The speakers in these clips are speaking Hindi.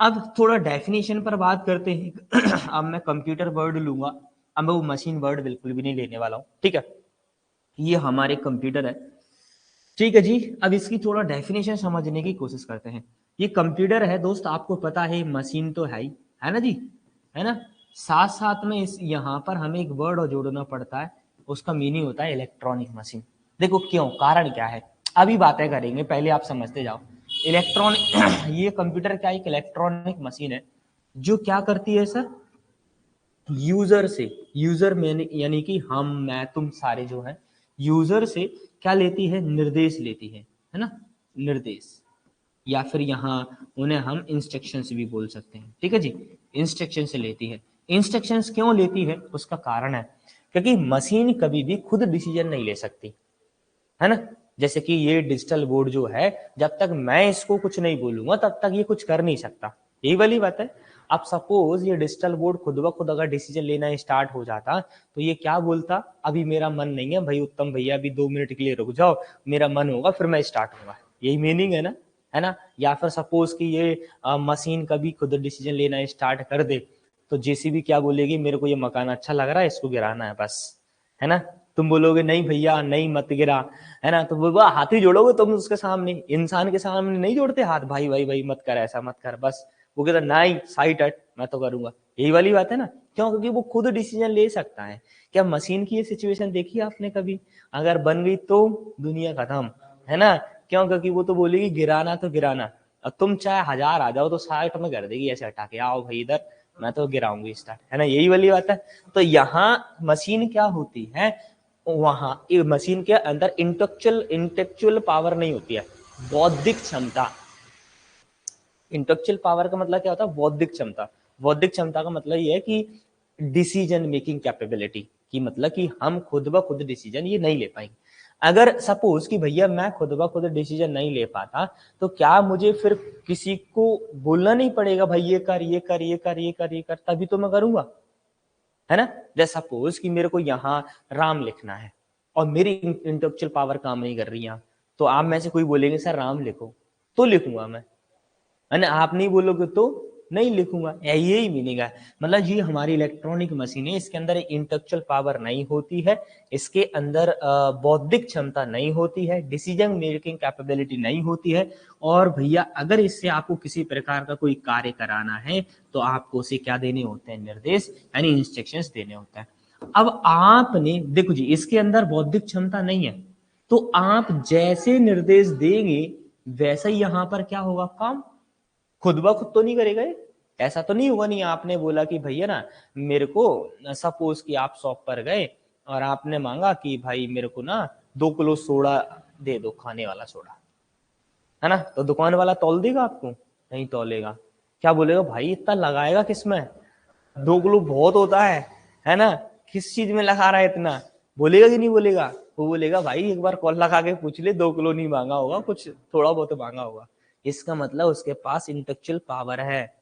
अब थोड़ा डेफिनेशन पर बात करते हैं। अब मैं कंप्यूटर वर्ड लूंगा, अब मैं वो मशीन वर्ड बिल्कुल भी नहीं लेने वाला हूँ, ठीक है। ये हमारे कंप्यूटर है, ठीक है जी। अब इसकी थोड़ा डेफिनेशन समझने की कोशिश करते हैं। ये कंप्यूटर है दोस्त, आपको पता है मशीन तो है ना जी, है ना। साथ साथ में इस यहाँ पर हमें एक वर्ड और जोड़ना पड़ता है, उसका मीनिंग होता है इलेक्ट्रॉनिक मशीन। देखो क्यों, कारण क्या है, अभी बातें करेंगे, पहले आप समझते जाओ। इलेक्ट्रॉनिक ये कंप्यूटर क्या एक इलेक्ट्रॉनिक मशीन है जो क्या करती है सर, यूजर से, यूजर में यानी कि हम मैं तुम सारे जो हैं, यूजर से क्या लेती है, निर्देश लेती है ना, निर्देश, या फिर यहाँ उन्हें हम इंस्ट्रक्शंस भी बोल सकते हैं, ठीक है जी। इंस्ट्रक्शन से लेती है। इंस्ट्रक्शंस क्यों लेती है, उसका कारण है क्योंकि मशीन कभी भी खुद डिसीजन नहीं ले सकती, है ना। जैसे कि ये डिजिटल बोर्ड जो है, जब तक मैं इसको कुछ नहीं बोलूंगा तब तक ये कुछ कर नहीं सकता, यही वाली बात है। अब सपोज ये डिजिटल बोर्ड खुद ब खुद अगर डिसीजन लेना स्टार्ट हो जाता तो ये क्या बोलता, अभी मेरा मन नहीं है भाई उत्तम भैया, अभी 2 मिनट के लिए रुक जाओ, मेरा मन होगा फिर मैं स्टार्ट होगा, यही मीनिंग है ना। या फिर सपोज कि ये मशीन कभी खुद डिसीजन लेना स्टार्ट कर दे तो जेसीबी क्या बोलेगी, मेरे को ये मकान अच्छा लग रहा है, इसको गिराना है बस, है ना। तुम बोलोगे नहीं भैया नहीं मत गिरा, है ना, तो वो हाथ ही जोड़ोगे तुम उसके सामने, इंसान के सामने नहीं जोड़ते हाथ, भाई भाई भाई मत कर ऐसा मत कर, बस वो कहता नहीं साइट हट मैं तो करूंगा, यही वाली बात है ना। क्यों, क्योंकि वो खुद डिसीजन ले सकता है। क्या मशीन की ये सिचुएशन देखी आपने कभी, अगर बन गई तो दुनिया खत्म, है ना। क्यों, क्योंकि वो तो बोलेगी गिराना तो गिराना, और तुम चाहे 1000 आ जाओ तो 60 में कर देगी ऐसे हटा के, आओ भाई इधर मैं तो गिराऊंगी स्टार्ट, है ना, यही वाली बात है। तो यहाँ मशीन क्या होती है, वहां मशीन के अंदर इंटेक्चुअल पावर नहीं होती है, बौद्धिक क्षमता। इंटेक्चुअल पावर का मतलब क्या होता है, बौद्धिक क्षमता। बौद्धिक क्षमता का मतलब ये है कि डिसीजन मेकिंग कैपेबिलिटी, की मतलब कि हम खुद ब खुद डिसीजन ये नहीं ले पाएंगे। अगर सपोज कि भैया मैं खुद ब खुद डिसीजन नहीं ले पाता तो क्या मुझे फिर किसी को बोलना नहीं पड़ेगा, भाई ये कर ये कर ये कर ये कर ये कर, तभी तो मैं करूंगा, है ना। जैसे सपोज कि मेरे को यहाँ राम लिखना है और मेरी इंटेलेक्चुअल पावर काम नहीं कर रही है, तो आप में से कोई बोलेंगे सर राम लिखो, तो लिखूंगा मैं, है ना। आप नहीं बोलोगे तो नहीं लिखूंगा, यही मीनिंग है। मतलब ये हमारी इलेक्ट्रॉनिक मशीन है, इसके अंदर इंटेलेक्चुअल पावर नहीं होती है, इसके अंदर बौद्धिक क्षमता नहीं होती है, डिसीजन मेकिंग कैपेबिलिटी नहीं होती है। और भैया अगर इससे आपको किसी प्रकार का कोई कार्य कराना है तो आपको उसे क्या देने होते हैं, निर्देश यानी इंस्ट्रक्शंस देने होते हैं। अब आपने देखो जी, इसके अंदर बौद्धिक क्षमता नहीं है, तो आप जैसे निर्देश देंगे वैसा ही यहां पर क्या होगा, काम खुद ब खुद तो नहीं करेगा ये, ऐसा तो नहीं होगा। नहीं आपने बोला कि भैया ना मेरे को, सपोज कि आप शॉप पर गए और आपने मांगा कि भाई मेरे को ना 2 किलो सोडा दे दो, खाने वाला सोडा, है ना, तो दुकान वाला तौल देगा आपको, नहीं तौलेगा। क्या बोलेगा, भाई इतना लगाएगा किसमें, 2 किलो बहुत होता है ना, किस चीज में लगा रहा है इतना, बोलेगा कि नहीं बोलेगा। वो बोलेगा भाई एक बार कॉल लगा के पूछ ले, 2 किलो नहीं मांगा होगा, कुछ थोड़ा बहुत मांगा होगा। इसका मतलब उसके पास इंटेलेक्चुअल पावर है,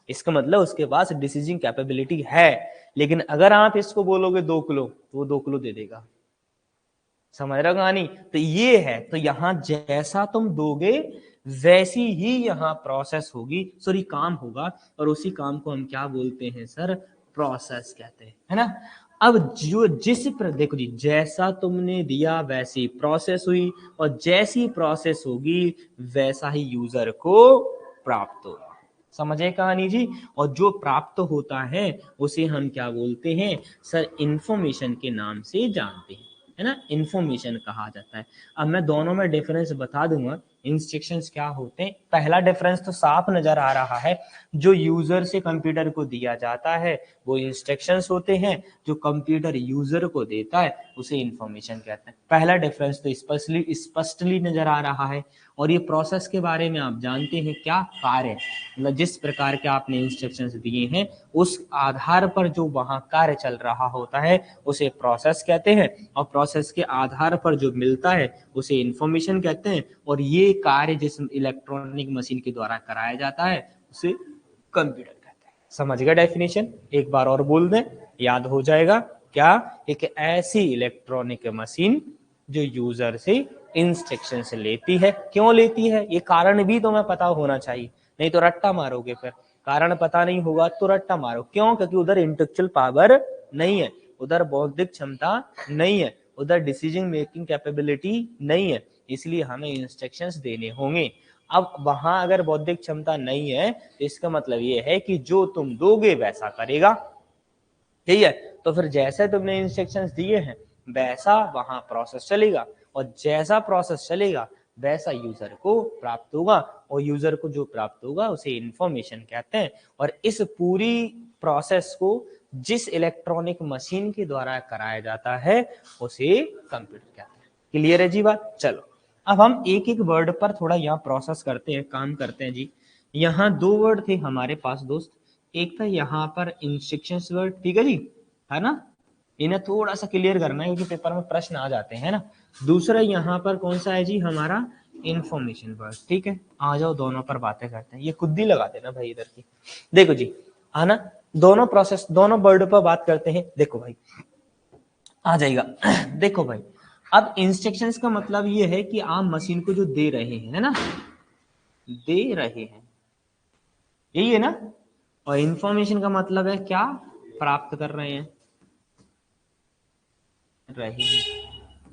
इसका मतलब उसके पास डिसीजन कैपेबिलिटी है। लेकिन अगर आप इसको बोलोगे 2 किलो तो वो 2 किलो दे देगा, समझ रहे हो कहानी। तो ये है, तो यहां जैसा तुम दोगे वैसी ही यहाँ प्रोसेस होगी, सॉरी काम होगा, और उसी काम को हम क्या बोलते हैं सर, प्रोसेस कहते हैं, है ना। अब जो देखो जी, जैसा तुमने दिया वैसी प्रोसेस हुई, और जैसी प्रोसेस होगी वैसा ही यूजर को प्राप्त होगा, समझे कहानी जी। और जो प्राप्त होता है उसे हम क्या बोलते हैं सर, इंफॉर्मेशन के नाम से जानते हैं, है ना, इंफॉर्मेशन कहा जाता है। अब मैं दोनों में डिफरेंस बता दूंगा, इंस्ट्रक्शंस क्या होते हैं। पहला डिफरेंस तो साफ नजर आ रहा है, जो यूजर से कंप्यूटर को दिया जाता है वो इंस्ट्रक्शंस होते हैं, जो कंप्यूटर यूजर को देता है उसे इंफॉर्मेशन कहते हैं। पहला डिफरेंस तो स्पष्टली नजर आ रहा है। और ये प्रोसेस के बारे में आप जानते हैं क्या, कार्य, मतलब जिस प्रकार के आपने इंस्ट्रक्शंस दिए हैं उस आधार पर जो वहां कार्य चल रहा होता है उसे प्रोसेस कहते हैं, और प्रोसेस के आधार पर जो मिलता है उसे इंफॉर्मेशन कहते हैं। और ये कार्य जिस इलेक्ट्रॉनिक मशीन के द्वारा कराया जाता है उसे कंप्यूटर कहते हैं। समझ गए डेफिनेशन, एक बार और बोल दें, याद हो जाएगा क्या, एक ऐसी इलेक्ट्रॉनिक मशीन जो यूजर से इंस्ट्रक्शन से लेती है। क्यों लेती है, ये कारण भी तुम्हें पता होना चाहिए। नहीं तो रट्टा मारोगे, फिर कारण पता नहीं होगा तो रट्टा मारो। क्यों? क्योंकि उधर इंटेलेक्चुअल पावर नहीं है, उधर बौद्धिक क्षमता नहीं है, उधर डिसीजन मेकिंग कैपेबिलिटी नहीं है, इसलिए हमें इंस्ट्रक्शंस देने होंगे। अब वहां अगर बौद्धिक क्षमता नहीं है तो इसका मतलब ये है कि जो तुम दोगे वैसा करेगा, ठीक है? तो फिर जैसे तुमने इंस्ट्रक्शंस दिए हैं वैसा वहां प्रोसेस चलेगा, और जैसा प्रोसेस चलेगा वैसा यूजर को प्राप्त होगा, और यूजर को जो प्राप्त होगा उसे इंफॉर्मेशन कहते हैं। और इस पूरी प्रोसेस को जिस इलेक्ट्रॉनिक मशीन के द्वारा कराया जाता है उसे कंप्यूटर कहते हैं। क्लियर है जी बात? चलो अब हम एक एक वर्ड पर थोड़ा यहाँ प्रोसेस करते हैं, काम करते हैं जी। यहाँ दो वर्ड थे हमारे पास दोस्त, एक था यहाँ पर इंस्ट्रक्शंस वर्ड, ठीक है जी, है ना? इन्हें थोड़ा सा क्लियर करना है क्योंकि पेपर में प्रश्न आ जाते हैं ना। दूसरा यहाँ पर कौन सा है जी? हमारा इंफॉर्मेशन वर्ड, ठीक है? आ जाओ दोनों पर बातें करते हैं। ये खुद ही लगा देना भाई इधर की, देखो जी, आना दोनों प्रोसेस दोनों वर्ड पर बात करते हैं। देखो भाई आ जाएगा देखो भाई, अब इंस्ट्रक्शंस का मतलब ये है कि आप मशीन को जो दे रहे हैं, है ना, दे रहे हैं, यही है ना। और इंफॉर्मेशन का मतलब है क्या? प्राप्त कर रहे हैं,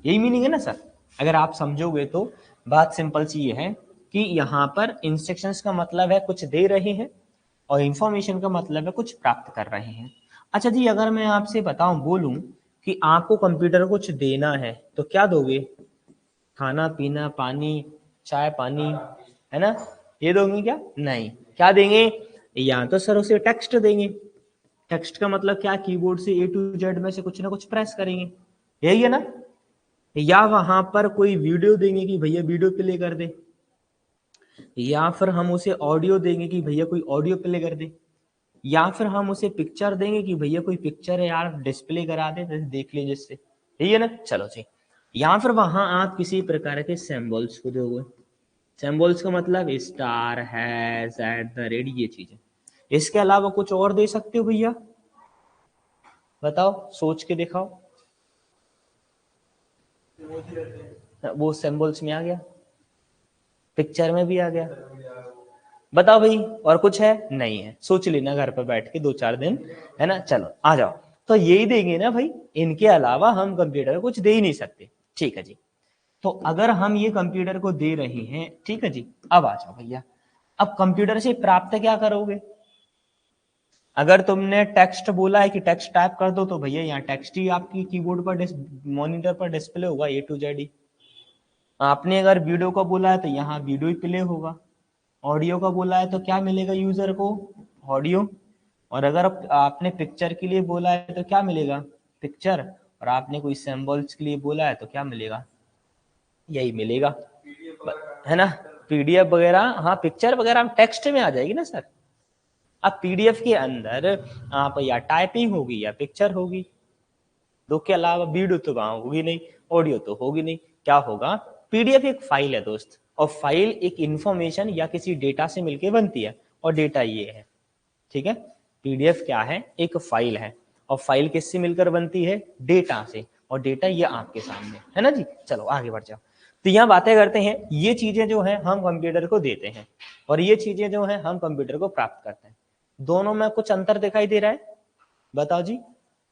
यही मीनिंग है ना सर। अगर आप समझोगे तो बात सिंपल सी ये है कि यहाँ पर इंस्ट्रक्शंस का मतलब है कुछ दे रहे हैं, और इंफॉर्मेशन का मतलब है कुछ प्राप्त कर रहे हैं। अच्छा जी, अगर मैं आपसे बताऊं, बोलूं कि आपको कंप्यूटर को कुछ देना है तो क्या दोगे? खाना पीना, पानी, चाय पानी, है ना? ये दोगे क्या? नहीं। क्या देंगे? या तो सर उसे टेक्स्ट देंगे। टेक्स्ट का मतलब क्या? कीबोर्ड से A to Z में से कुछ ना कुछ प्रेस करेंगे, यही है ना। या वहां पर कोई वीडियो देंगे कि भैया वीडियो प्ले कर दे, या फिर हम उसे ऑडियो देंगे कि भैया कोई ऑडियो प्ले कर दे, या फिर हम उसे पिक्चर देंगे कि भैया कोई पिक्चर है यार डिस्प्ले करा दे, जैसे देख लीजिए इससे, यही है ना। चलो जी, या फिर वहां आप किसी प्रकार के सिंबल्स को दोगे। सिंबल्स का मतलब star, hash, at the rate, ये चीजें। इसके अलावा कुछ और दे सकते हो भैया? बताओ, सोच के दिखाओ। वो सिंबल्स में आ गया, पिक्चर में भी आ गया, बताओ भाई और कुछ है? नहीं है। सोच लेना घर पर बैठ के 2-4 दिन, है ना। चलो आ जाओ, तो यही देंगे ना भाई, इनके अलावा हम कंप्यूटर को कुछ दे ही नहीं सकते, ठीक है जी। तो अगर हम ये कंप्यूटर को दे रहे हैं, ठीक है जी, अब आ जाओ भैया, अब कंप्यूटर से प्राप्त क्या करोगे? अगर तुमने टेक्स्ट बोला है कि टेक्स्ट टाइप कर दो, तो भैया यहाँ टेक्स्ट ही आपकी कीबोर्ड पर मॉनिटर पर डिस्प्ले होगा, A to Z ही। आपने अगर वीडियो का बोला है तो यहाँ वीडियो ही प्ले होगा, ऑडियो का बोला है तो क्या मिलेगा यूजर को? ऑडियो। और अगर आपने पिक्चर के लिए बोला है तो क्या मिलेगा? पिक्चर। और आपने कोई सिंबल्स के लिए बोला है तो क्या मिलेगा? यही मिलेगा, है ना। पीडीएफ वगैरह, हाँ पिक्चर वगैरह टेक्स्ट में आ जाएगी ना सर। अब पीडीएफ के अंदर आप या टाइपिंग होगी या पिक्चर होगी, दो के अलावा। वीडियो तो वहां होगी नहीं, ऑडियो तो होगी नहीं, क्या होगा? पीडीएफ एक फाइल है दोस्त, और फाइल एक इंफॉर्मेशन या किसी डेटा से मिलके बनती है, और डेटा ये है, ठीक है। पीडीएफ क्या है? एक फाइल है, और फाइल किससे मिलकर बनती है? डेटा से, और डेटा ये आपके सामने है ना जी। चलो आगे बढ़ जाओ, तो यहाँ बातें करते हैं। ये चीजें जो है हम कंप्यूटर को देते हैं, और ये चीजें जो है हम कंप्यूटर को प्राप्त करते हैं। दोनों में कुछ अंतर दिखाई दे रहा है? बताओ जी।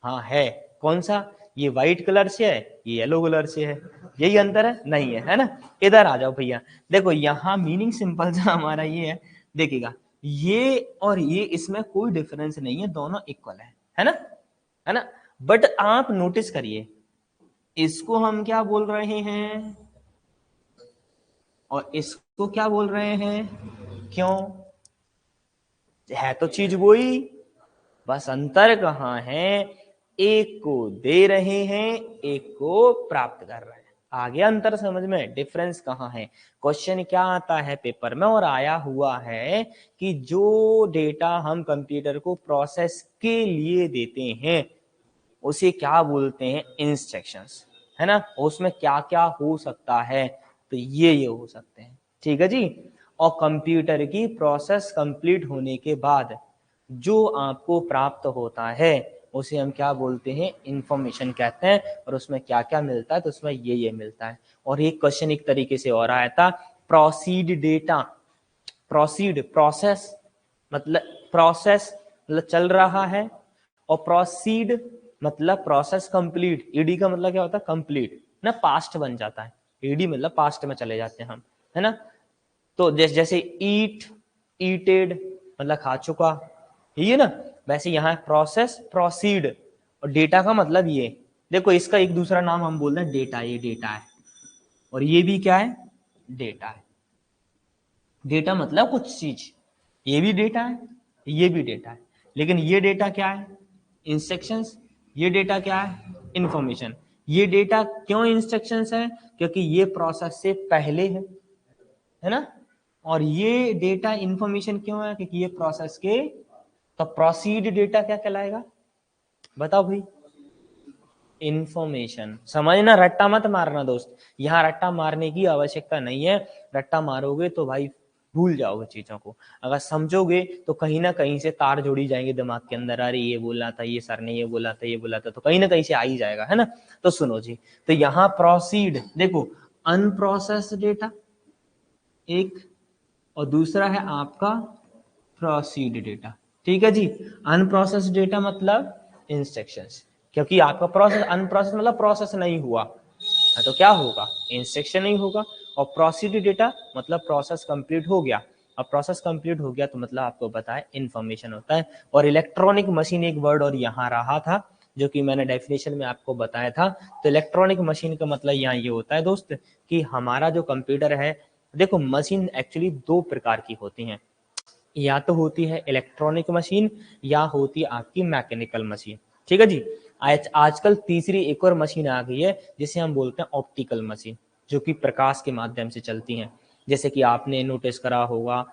हाँ है। कौन सा? ये व्हाइट कलर से है, ये येलो कलर से है, यही अंतर है? नहीं है, है ना। इधर आ जाओ भैया, देखो यहाँ मीनिंग सिंपल सा हमारा ये है, देखिएगा, ये और ये, इसमें कोई डिफरेंस नहीं है, दोनों इक्वल है ना, है ना। बट आप नोटिस करिए, इसको हम क्या बोल रहे हैं और इसको क्या बोल रहे हैं, क्यों? है तो चीज वही, बस अंतर कहाँ है? एक को दे रहे हैं, एक को प्राप्त कर रहे हैं। आ गया अंतर समझ में? डिफरेंस कहाँ है? क्वेश्चन क्या आता है पेपर में, और आया हुआ है कि जो डेटा हम कंप्यूटर को प्रोसेस के लिए देते हैं उसे क्या बोलते हैं? इंस्ट्रक्शंस, है ना। उसमें क्या क्या हो सकता है? तो ये हो सकते हैं, ठीक है जी। और कंप्यूटर की प्रोसेस कंप्लीट होने के बाद जो आपको प्राप्त होता है उसे हम क्या बोलते हैं? इंफॉर्मेशन कहते हैं। और उसमें क्या क्या मिलता है? तो उसमें ये मिलता है। और एक क्वेश्चन एक तरीके से और आया था, प्रोसीड डेटा प्रोसीड प्रोसेस मतलब चल रहा है, और प्रोसीड मतलब प्रोसेस कंप्लीट, ईडी का मतलब क्या होता है कंप्लीट ना, पास्ट बन जाता है, ईडी मतलब पास्ट में चले जाते हैं हम, है ना। तो जैसे ईट ईटेड मतलब खा चुका, ये ना, वैसे यहाँ प्रोसेस प्रोसीड, और डेटा का मतलब ये देखो, इसका एक दूसरा नाम हम बोल रहे हैं डेटा, ये डेटा है, और ये भी क्या है डेटा है। डेटा मतलब कुछ चीज, ये भी डेटा है, ये भी डेटा है, लेकिन ये डेटा क्या है इंस्ट्रक्शंस, ये डेटा क्या है इंफॉर्मेशन। ये डेटा क्यों इंस्ट्रक्शंस है, क्योंकि ये प्रोसेस से पहले है ना, और ये डेटा इंफॉर्मेशन क्यों है, क्योंकि ये प्रोसेस के, तो प्रोसीड डेटा क्या कहलाएगा बताओ भाई, इंफॉर्मेशन। समझना, रट्टा मत मारना दोस्त, यहाँ रट्टा मारने की आवश्यकता नहीं है, रट्टा मारोगे तो भाई भूल जाओगे चीजों को, अगर समझोगे तो कहीं ना कहीं से तार जोड़ी जाएंगे दिमाग के अंदर, अरे ये बोला था, ये सर ने ये बोला था, ये बोला था, तो कहीं ना कहीं से आ ही जाएगा, है ना। तो सुनो जी, तो यहाँ प्रोसीड देखो, अनप्रोसेस्ड डेटा एक, और दूसरा है आपका प्रोसीड डेटा, ठीक है जी। अनप्रोसेस्ड डेटा मतलब इंस्ट्रक्शंस, क्योंकि आपका प्रोसेस अनप्रोसेस मतलब प्रोसेस नहीं हुआ, तो क्या होगा इंस्ट्रक्शन नहीं होगा, और प्रोसीड डेटा मतलब प्रोसेस कंप्लीट हो गया, अब प्रोसेस कंप्लीट हो गया तो मतलब आपको पता है इंफॉर्मेशन होता है। और इलेक्ट्रॉनिक मशीन एक वर्ड और यहाँ रहा था जो कि मैंने डेफिनेशन में आपको बताया था, तो इलेक्ट्रॉनिक मशीन का मतलब यहाँ ये होता है दोस्त कि हमारा जो कंप्यूटर है, देखो मशीन एक्चुअली दो प्रकार की होती हैं, या तो होती है इलेक्ट्रॉनिक मशीन या होती है आपकी मैकेनिकल मशीन, ठीक है जी। आजकल तीसरी एक और मशीन आ गई है जिसे हम बोलते हैं ऑप्टिकल मशीन, जो कि प्रकाश के माध्यम से चलती हैं। जैसे कि आपने नोटिस करा होगा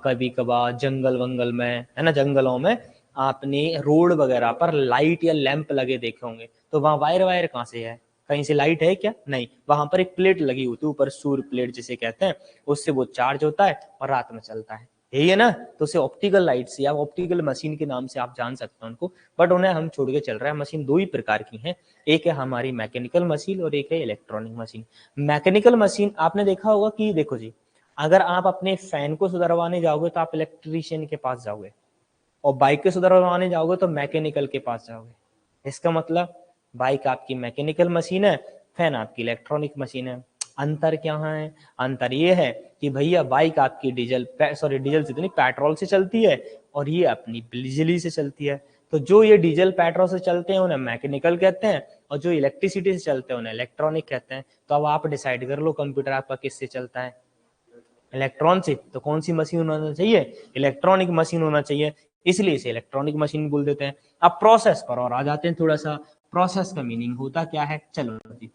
कभी कभार जंगल वंगल में, है ना, जंगलों में आपने रोड वगैरह पर लाइट या लैंप लगे देखे होंगे, तो वहां वायर वायर कहाँ से है, कहीं से लाइट है क्या, नहीं, वहां पर एक प्लेट लगी होती है ऊपर, सूर्य प्लेट जिसे कहते हैं, उससे वो चार्ज होता है और रात में चलता है, यही है ना। तो उसे ऑप्टिकल लाइट से या ऑप्टिकल मशीन के नाम से आप जान सकते हैं उनको, बट उन्हें हम छोड़ के चल रहे हैं। मशीन दो ही प्रकार की हैं, एक है हमारी मैकेनिकल मशीन और एक है इलेक्ट्रॉनिक मशीन। मैकेनिकल मशीन आपने देखा होगा कि देखो जी, अगर आप अपने फैन को सुधरवाने जाओगे तो आप इलेक्ट्रीशियन के पास जाओगे, और बाइक के सुधरवाने जाओगे तो मैकेनिकल के पास जाओगे। इसका मतलब बाइक आपकी मैकेनिकल मशीन है, फैन आपकी इलेक्ट्रॉनिक मशीन है। अंतर क्या है, अंतर ये है कि भैया बाइक आपकी डीजल से तो नहीं, पेट्रोल से चलती है, और ये अपनी बिजली से चलती है। तो जो ये डीजल पेट्रोल से चलते हैं उन्हें मैकेनिकल कहते हैं, और जो इलेक्ट्रिसिटी से चलते हैं उन्हें इलेक्ट्रॉनिक कहते हैं। तो अब आप डिसाइड कर लो कंप्यूटर आपका किससे चलता है, इलेक्ट्रॉन से, तो कौन सी मशीन होना चाहिए, इलेक्ट्रॉनिक मशीन होना चाहिए, इसलिए इसे इलेक्ट्रॉनिक मशीन बोल देते हैं। अब प्रोसेस पर और आ जाते हैं थोड़ा सा, प्रोसेस का मीनिंग होता क्या है, चलो जी।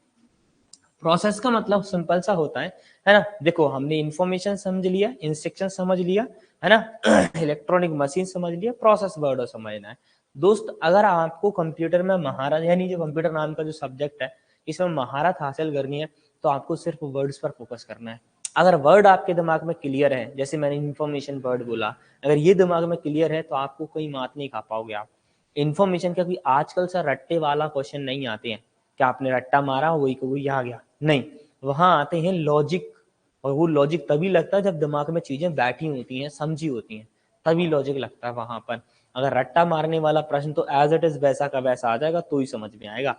प्रोसेस का मतलब सिंपल सा होता है ना, देखो हमने इंफॉर्मेशन समझ लिया, इंस्ट्रक्शन समझ लिया, है ना, इलेक्ट्रॉनिक मशीन समझ लिया, प्रोसेस वर्ड समझना है दोस्त। अगर आपको कंप्यूटर में महारत, यानी जो कंप्यूटर नाम का जो सब्जेक्ट है इसमें महारत हासिल करनी है, तो आपको सिर्फ वर्ड्स पर फोकस करना है। अगर वर्ड आपके दिमाग में क्लियर है, जैसे मैंने इंफॉर्मेशन वर्ड बोला, अगर ये दिमाग में क्लियर है तो आपको कोई मात नहीं खा पाओगे आप इन्फॉर्मेशन का। भी आजकल सा रट्टे वाला क्वेश्चन नहीं आते हैं कि आपने रट्टा मारा वही को वही आ गया, नहीं, वहां आते हैं लॉजिक, और वो लॉजिक तभी लगता है जब दिमाग में चीजें बैठी होती हैं, समझी होती हैं, तभी लॉजिक लगता है वहां पर। अगर रट्टा मारने वाला प्रश्न तो एज इट इज वैसा का वैसा आ जाएगा तो ही समझ में आएगा,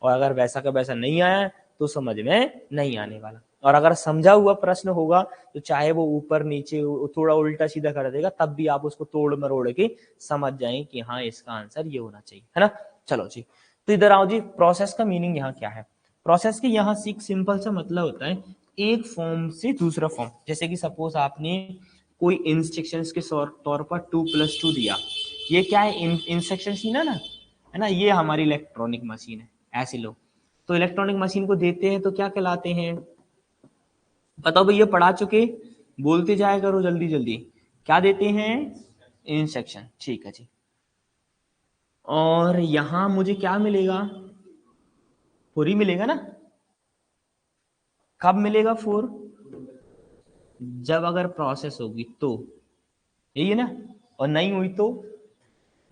और अगर वैसा का वैसा नहीं आया तो समझ में नहीं आने वाला। और अगर समझा हुआ प्रश्न होगा तो चाहे वो ऊपर नीचे थोड़ा उल्टा सीधा कर देगा, तब भी आप उसको तोड़ मरोड़ के समझ जाएं कि हाँ इसका आंसर ये होना चाहिए, है ना। चलो जी, तो इधर आओ जी, प्रोसेस का मीनिंग यहाँ क्या है। प्रोसेस के यहाँ सिंपल सा मतलब होता है एक फॉर्म से दूसरा फॉर्म। जैसे कि सपोज आपने कोई इंस्ट्रक्शंस के तौर पर 2+2 दिया, ये क्या है इंस्ट्रक्शन ही ना, है ना, ये हमारी इलेक्ट्रॉनिक मशीन है, ऐसे लो। तो इलेक्ट्रॉनिक मशीन को देते हैं तो क्या कहलाते हैं, बताओ भैया, पढ़ा चुके, बोलते जाया करो जल्दी जल्दी, क्या देते हैं इंस्ट्रक्शन, ठीक है जी। और यहां मुझे क्या मिलेगा, पूरी मिलेगा ना, कब मिलेगा 4, जब अगर प्रोसेस होगी तो, यही है ना, और नहीं हुई तो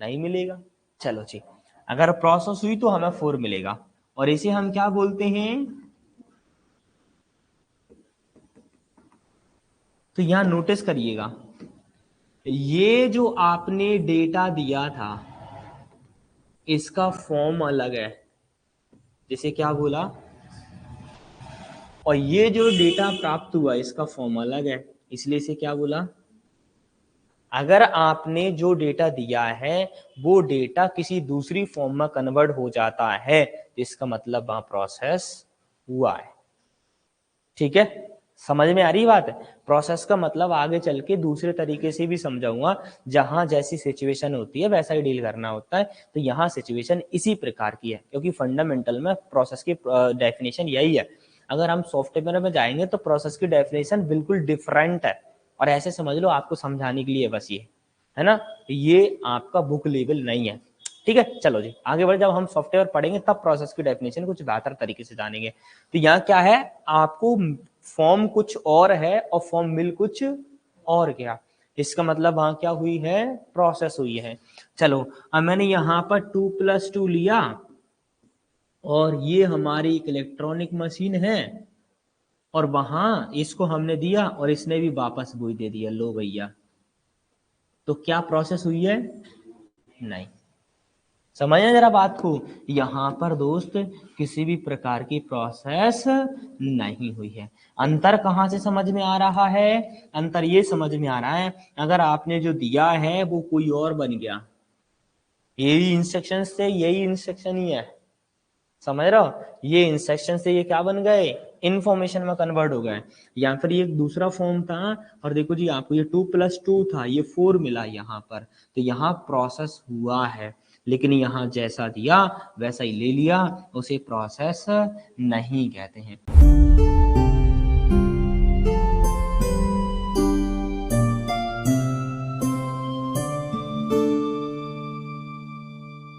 नहीं मिलेगा। चलो जी, अगर प्रोसेस हुई तो हमें 4 मिलेगा, और इसे हम क्या बोलते हैं, तो यहां नोटिस करिएगा ये जो आपने डेटा दिया था इसका फॉर्म अलग है, जैसे क्या बोला, और ये जो डेटा प्राप्त हुआ इसका फॉर्म अलग है, इसलिए इसे क्या बोला। अगर आपने जो डेटा दिया है वो डेटा किसी दूसरी फॉर्म में कन्वर्ट हो जाता है तो इसका मतलब वहां प्रोसेस हुआ है। ठीक है, समझ में आ रही बात है। प्रोसेस का मतलब आगे चल के दूसरे तरीके से भी समझाऊंगा, जहां जैसी सिचुएशन होती है वैसा ही डील करना होता है। तो यहाँ सिचुएशन इसी प्रकार की है, क्योंकि फंडामेंटल में प्रोसेस की डेफिनेशन यही है। अगर हम सॉफ्टवेयर में जाएंगे तो प्रोसेस की डेफिनेशन बिल्कुल डिफरेंट है, और ऐसे समझ लो आपको समझाने के लिए बस ये है ना, ये आपका बुक लेवल नहीं है। ठीक है, चलो जी आगे बढ़े। जब हम सॉफ्टवेयर पढ़ेंगे तब प्रोसेस की डेफिनेशन कुछ बेहतर तरीके से जानेंगे। तो यहाँ क्या है, आपको फॉर्म कुछ और है और फॉर्म मिल कुछ और गया, इसका मतलब वहां क्या हुई है, प्रोसेस हुई है। चलो अब मैंने यहाँ पर 2+2 लिया और ये हमारी एक इलेक्ट्रॉनिक मशीन है, और वहां इसको हमने दिया और इसने भी वापस वही दे दिया, लो भैया। तो क्या प्रोसेस हुई है, नहीं। समझना जरा बात को, यहाँ पर दोस्त किसी भी प्रकार की प्रोसेस नहीं हुई है। अंतर कहाँ से समझ में आ रहा है, अंतर ये समझ में आ रहा है, अगर आपने जो दिया है वो कोई और बन गया, यही इंस्ट्रक्शन से यही इंस्ट्रक्शन ही है, समझ रहे हो, ये इंस्ट्रक्शन से ये क्या बन गए, इंफॉर्मेशन में कन्वर्ट हो गए। या फिर ये एक दूसरा फॉर्म था और देखो जी आपको ये 2+2 था, ये 4 मिला यहाँ पर, तो यहाँ प्रोसेस हुआ है, लेकिन यहाँ जैसा दिया वैसा ही ले लिया, उसे प्रोसेस नहीं कहते हैं।